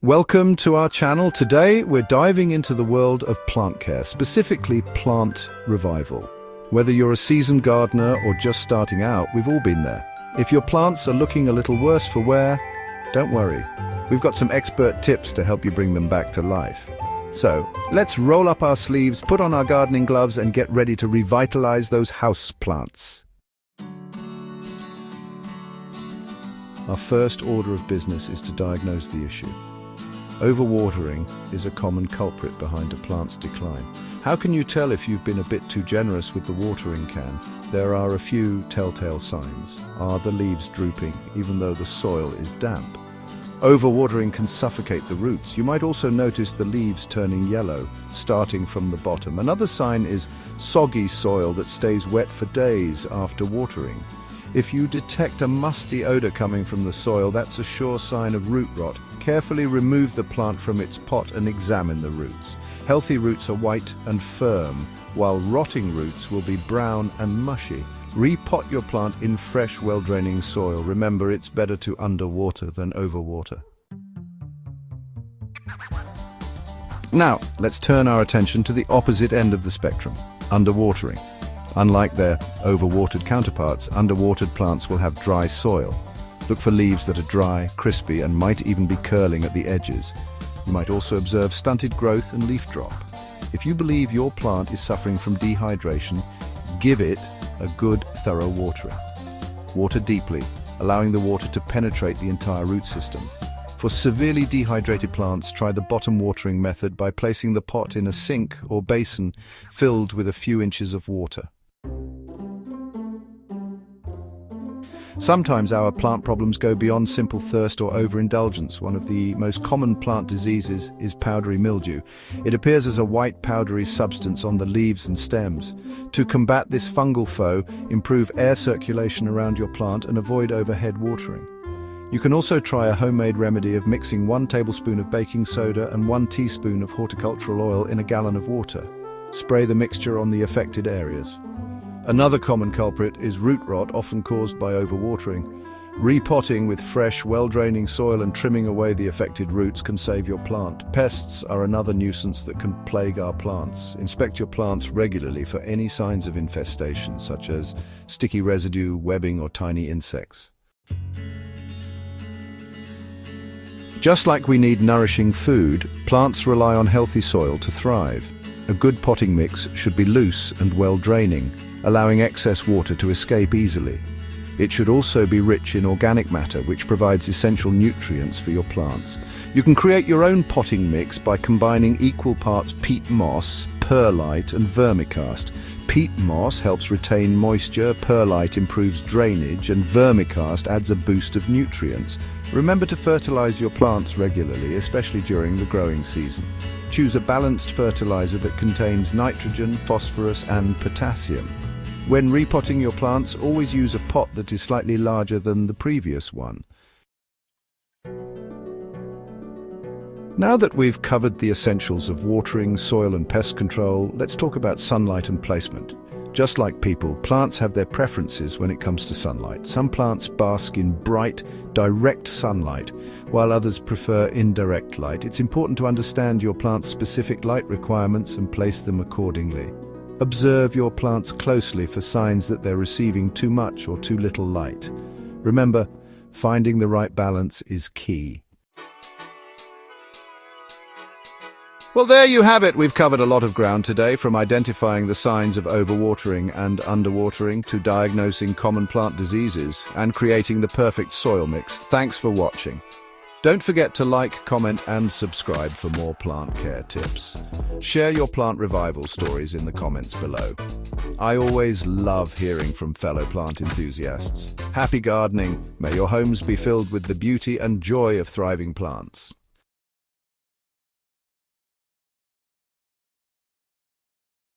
Welcome to our channel. Today we're diving into the world of plant care, specifically plant revival. Whether you're a seasoned gardener or just starting out, we've all been there. If your plants are looking a little worse for wear, don't worry. We've got some expert tips to help you bring them back to life. So, let's roll up our sleeves, put on our gardening gloves and get ready to revitalize those house plants. Our first order of business is to diagnose the issue. Overwatering is a common culprit behind a plant's decline. How can you tell if you've been a bit too generous with the watering can? There are a few telltale signs. Are the leaves drooping, even though the soil is damp? Overwatering can suffocate the roots. You might also notice the leaves turning yellow, starting from the bottom. Another sign is soggy soil that stays wet for days after watering. If you detect a musty odor coming from the soil, that's a sure sign of root rot. Carefully remove the plant from its pot and examine the roots. Healthy roots are white and firm, while rotting roots will be brown and mushy. Repot your plant in fresh, well-draining soil. Remember, it's better to underwater than overwater. Now, let's turn our attention to the opposite end of the spectrum, underwatering. Unlike their overwatered counterparts, underwatered plants will have dry soil. Look for leaves that are dry, crispy, and might even be curling at the edges. You might also observe stunted growth and leaf drop. If you believe your plant is suffering from dehydration, give it a good, thorough watering. Water deeply, allowing the water to penetrate the entire root system. For severely dehydrated plants, try the bottom watering method by placing the pot in a sink or basin filled with a few inches of water. Sometimes our plant problems go beyond simple thirst or overindulgence. One of the most common plant diseases is powdery mildew. It appears as a white powdery substance on the leaves and stems. To combat this fungal foe, improve air circulation around your plant and avoid overhead watering. You can also try a homemade remedy of mixing 1 tablespoon of baking soda and 1 teaspoon of horticultural oil in a gallon of water. Spray the mixture on the affected areas. Another common culprit is root rot, often caused by overwatering. Repotting with fresh, well-draining soil and trimming away the affected roots can save your plant. Pests are another nuisance that can plague our plants. Inspect your plants regularly for any signs of infestation, such as sticky residue, webbing, or tiny insects. Just like we need nourishing food, plants rely on healthy soil to thrive. A good potting mix should be loose and well-draining, allowing excess water to escape easily. It should also be rich in organic matter, which provides essential nutrients for your plants. You can create your own potting mix by combining equal parts peat moss, perlite and vermicast. Peat moss helps retain moisture, perlite improves drainage, and vermicast adds a boost of nutrients. Remember to fertilize your plants regularly, especially during the growing season. Choose a balanced fertilizer that contains nitrogen, phosphorus, and potassium. When repotting your plants, always use a pot that is slightly larger than the previous one. Now that we've covered the essentials of watering, soil and pest control, let's talk about sunlight and placement. Just like people, plants have their preferences when it comes to sunlight. Some plants bask in bright, direct sunlight, while others prefer indirect light. It's important to understand your plant's specific light requirements and place them accordingly. Observe your plants closely for signs that they're receiving too much or too little light. Remember, finding the right balance is key. Well, there you have it. We've covered a lot of ground today, from identifying the signs of overwatering and underwatering to diagnosing common plant diseases and creating the perfect soil mix. Thanks for watching. Don't forget to like, comment and subscribe for more plant care tips. Share your plant revival stories in the comments below. I always love hearing from fellow plant enthusiasts. Happy gardening. May your homes be filled with the beauty and joy of thriving plants.